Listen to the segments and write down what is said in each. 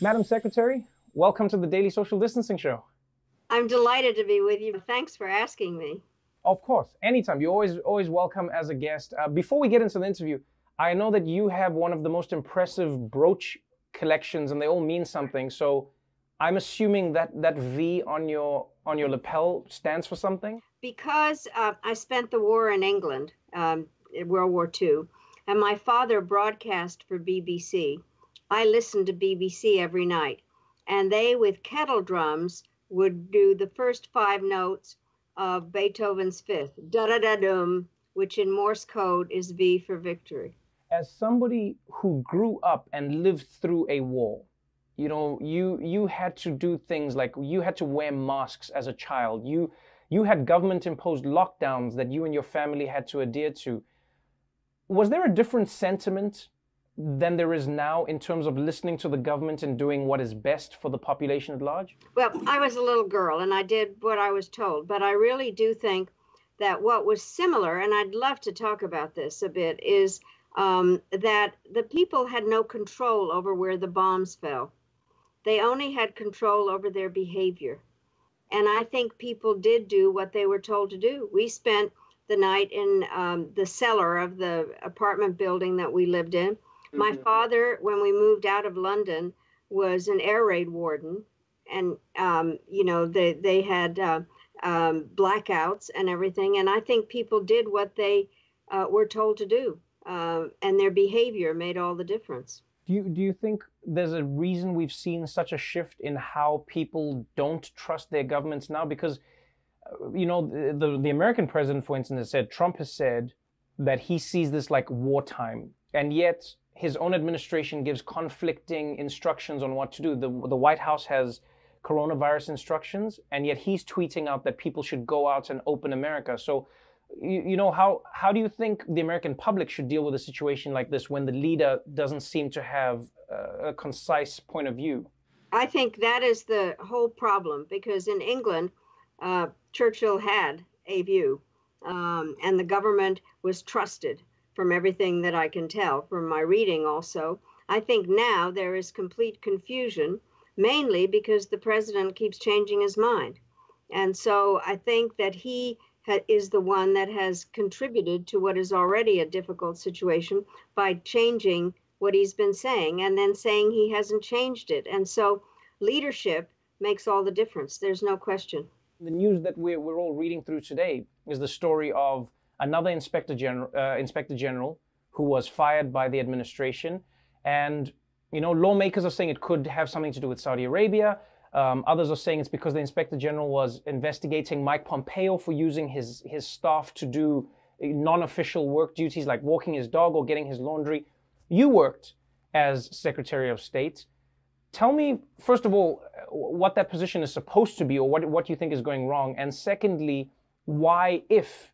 Madam Secretary, welcome to the Daily Social Distancing Show. I'm delighted to be with you. Thanks for asking me. Of course, anytime. You're always welcome as a guest. Before we get into the interview, I know that you have one of the most impressive brooch collections, and they all mean something. So I'm assuming that that V on your lapel stands for something. Because I spent the war in England, World War II, and my father broadcast for BBC. I listened to BBC every night, and they, with kettle drums, would do the first five notes of Beethoven's Fifth, da da da dum, which in Morse code is V for victory. As somebody who grew up and lived through a war, you had to do things like you had to wear masks as a child. You had government imposed lockdowns that you and your family had to adhere to. Was there a different sentiment than there is now in terms of listening to the government and doing what is best for the population at large? Well, I was a little girl and I did what I was told, but I really do think that what was similar, and I'd love to talk about this a bit, is that the people had no control over where the bombs fell. They only had control over their behavior. And I think people did do what they were told to do. We spent the night in the cellar of the apartment building that we lived in. My father, when we moved out of London, was an air raid warden, and they had blackouts and everything. And I think people did what they were told to do, and their behavior made all the difference. Do you think there's a reason we've seen such a shift in how people don't trust their governments now? Because the American president, for instance, has said, Trump has said that he sees this like wartime, and yet his own administration gives conflicting instructions on what to do. The White House has coronavirus instructions, and yet he's tweeting out that people should go out and open America. So, how do you think the American public should deal with a situation like this when the leader doesn't seem to have a concise point of view? I think that is the whole problem, because in England, Churchill had a view, and the government was trusted from everything that I can tell from my reading also. I think now there is complete confusion, mainly because the president keeps changing his mind. And so I think that he is the one that has contributed to what is already a difficult situation by changing what he's been saying and then saying he hasn't changed it. And so leadership makes all the difference. There's no question. The news that we're all reading through today is the story of another inspector general who was fired by the administration. And, lawmakers are saying it could have something to do with Saudi Arabia. Others are saying it's because the inspector general was investigating Mike Pompeo for using his staff to do non-official work duties like walking his dog or getting his laundry. You worked as Secretary of State. Tell me, first of all, what that position is supposed to be, or what you think is going wrong. And secondly, why, if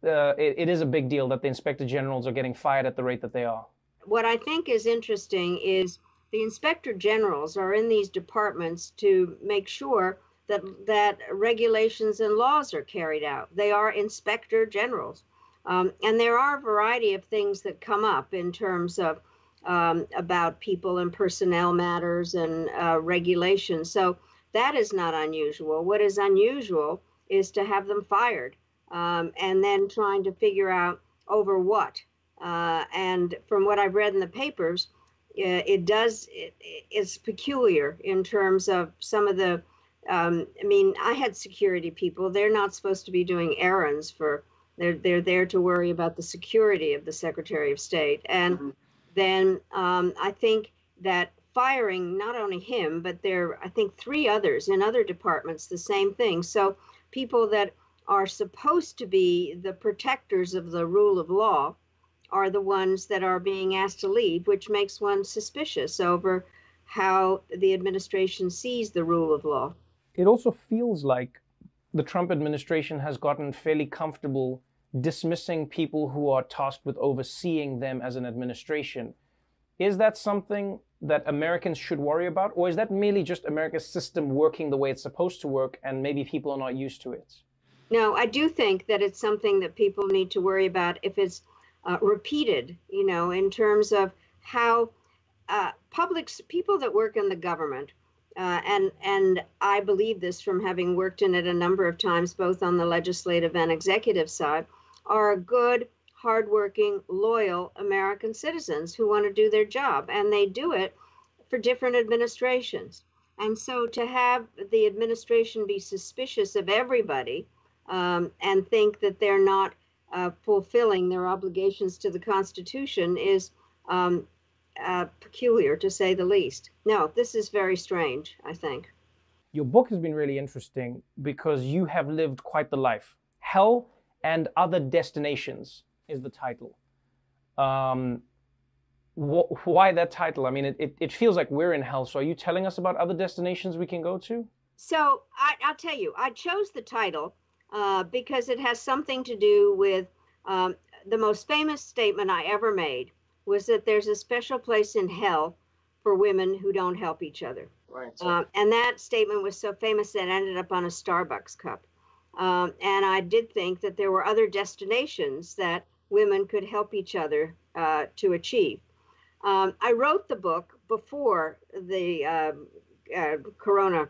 it is a big deal that the inspector generals are getting fired at the rate that they are. What I think is interesting is the inspector generals are in these departments to make sure that regulations and laws are carried out. They are inspector generals. And there are a variety of things that come up in terms of about people and personnel matters and regulations. So that is not unusual. What is unusual is to have them fired. And then trying to figure out over what. And from what I've read in the papers, it's peculiar in terms of some of the, I had security people. They're not supposed to be doing errands they're there to worry about the security of the Secretary of State. And then I think that firing not only him, but I think three others in other departments, the same thing. So people that are supposed to be the protectors of the rule of law are the ones that are being asked to leave, which makes one suspicious over how the administration sees the rule of law. It also feels like the Trump administration has gotten fairly comfortable dismissing people who are tasked with overseeing them as an administration. Is that something that Americans should worry about, or is that merely just America's system working the way it's supposed to work and maybe people are not used to it? No, I do think that it's something that people need to worry about if it's repeated, in terms of how people that work in the government, and I believe this from having worked in it a number of times, both on the legislative and executive side, are good, hardworking, loyal American citizens who want to do their job, and they do it for different administrations. And so to have the administration be suspicious of everybody, and think that they're not fulfilling their obligations to the Constitution is peculiar, to say the least. No, this is very strange, I think. Your book has been really interesting because you have lived quite the life. Hell and Other Destinations is the title. Why that title? I mean, it feels like we're in hell. So are you telling us about other destinations we can go to? So I'll tell you, I chose the title because it has something to do with the most famous statement I ever made was that there's a special place in hell for women who don't help each other. Right. And that statement was so famous that it ended up on a Starbucks cup. And I did think that there were other destinations that women could help each other to achieve. I wrote the book before the Corona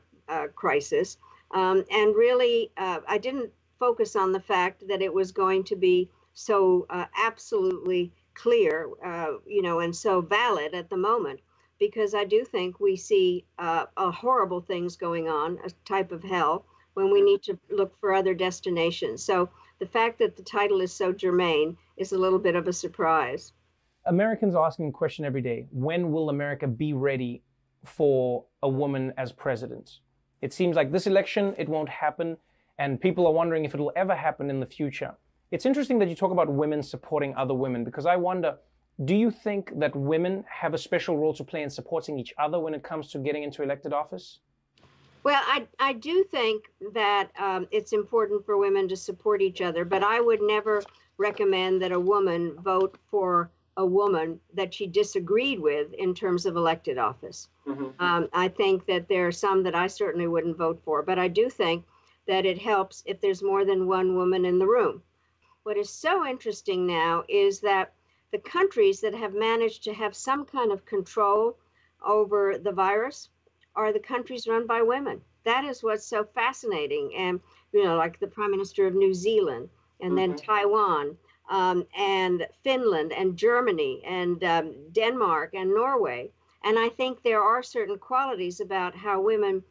crisis, and really I didn't focus on the fact that it was going to be so absolutely clear, and so valid at the moment, because I do think we see horrible things going on, a type of hell, when we need to look for other destinations. So the fact that the title is so germane is a little bit of a surprise. Americans are asking a question every day: when will America be ready for a woman as president? It seems like this election, it won't happen, and people are wondering if it will ever happen in the future. It's interesting that you talk about women supporting other women, because I wonder, do you think that women have a special role to play in supporting each other when it comes to getting into elected office? Well, I do think that it's important for women to support each other, but I would never recommend that a woman vote for a woman that she disagreed with in terms of elected office. Mm-hmm. I think that there are some that I certainly wouldn't vote for, but I do think that it helps if there's more than one woman in the room. What is so interesting now is that the countries that have managed to have some kind of control over the virus are the countries run by women. That is what's so fascinating. And, like the Prime Minister of New Zealand, and then Taiwan, and Finland, and Germany, and Denmark, and Norway. And I think there are certain qualities about how women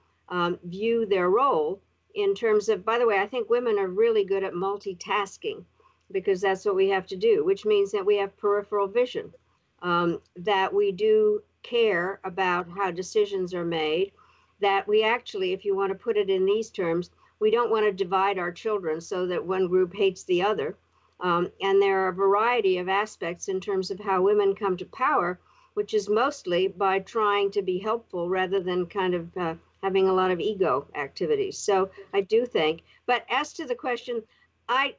view their role in terms of, by the way, I think women are really good at multitasking, because that's what we have to do, which means that we have peripheral vision, that we do care about how decisions are made, that we actually, if you want to put it in these terms, we don't want to divide our children so that one group hates the other. And there are a variety of aspects in terms of how women come to power, which is mostly by trying to be helpful rather than kind of having a lot of ego activities. So I do think, but as to the question,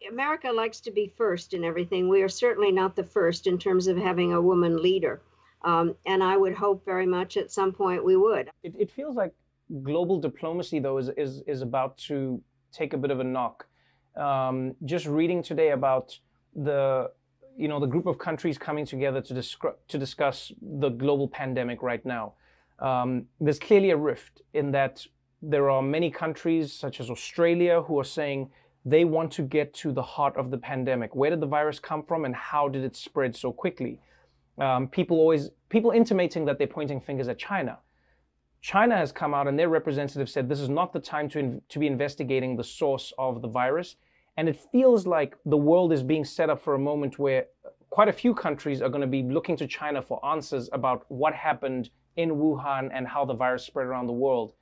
America likes to be first in everything. We are certainly not the first in terms of having a woman leader. And I would hope very much at some point we would. It feels like global diplomacy, though, is about to take a bit of a knock. Just reading today about the group of countries coming together to discuss the global pandemic right now. There's clearly a rift in that there are many countries, such as Australia, who are saying they want to get to the heart of the pandemic. Where did the virus come from, and how did it spread so quickly? People intimating that they're pointing fingers at China. China has come out, and their representative said this is not the time to be investigating the source of the virus. And it feels like the world is being set up for a moment where quite a few countries are going to be looking to China for answers about what happened in Wuhan and how the virus spread around the world.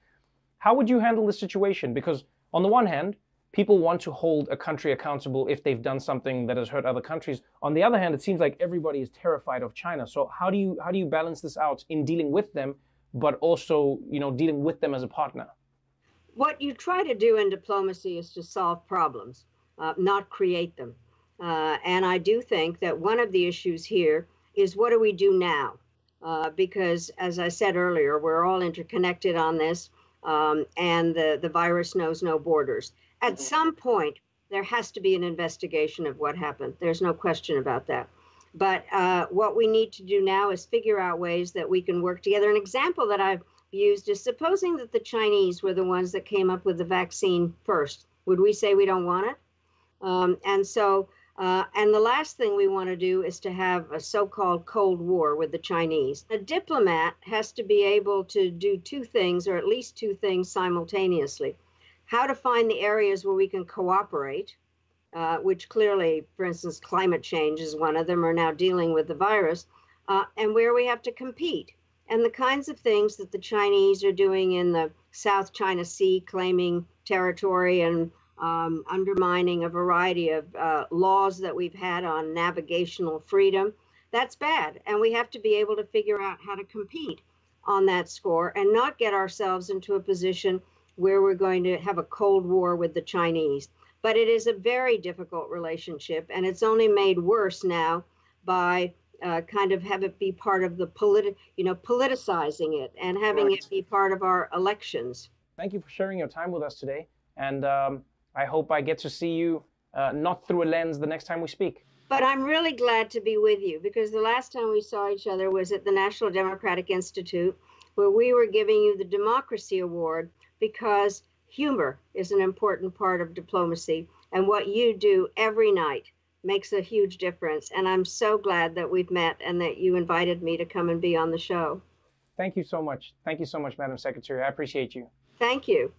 How would you handle this situation? Because on the one hand, people want to hold a country accountable if they've done something that has hurt other countries. On the other hand, it seems like everybody is terrified of China. So how do you balance this out in dealing with them, but also, dealing with them as a partner? What you try to do in diplomacy is to solve problems, not create them. And I do think that one of the issues here is, what do we do now? Because, as I said earlier, we're all interconnected on this, and the virus knows no borders. At some point, there has to be an investigation of what happened. There's no question about that. But what we need to do now is figure out ways that we can work together. An example that I've used is supposing that the Chinese were the ones that came up with the vaccine first. Would we say we don't want it? And the last thing we want to do is to have a so-called Cold War with the Chinese. A diplomat has to be able to do two things, or at least two things simultaneously. How to find the areas where we can cooperate, which clearly, for instance, climate change is one of them, or now dealing with the virus, and where we have to compete. And the kinds of things that the Chinese are doing in the South China Sea, claiming territory and undermining a variety of laws that we've had on navigational freedom, that's bad. And we have to be able to figure out how to compete on that score and not get ourselves into a position where we're going to have a Cold War with the Chinese. But it is a very difficult relationship, and it's only made worse now by kind of have it be part of the politicizing it and having it be part of our elections. Thank you for sharing your time with us today. And I hope I get to see you not through a lens the next time we speak. But I'm really glad to be with you, because the last time we saw each other was at the National Democratic Institute, where we were giving you the Democracy Award, because humor is an important part of diplomacy, and what you do every night makes a huge difference. And I'm so glad that we've met and that you invited me to come and be on the show. Thank you so much. Thank you so much, Madam Secretary. I appreciate you. Thank you.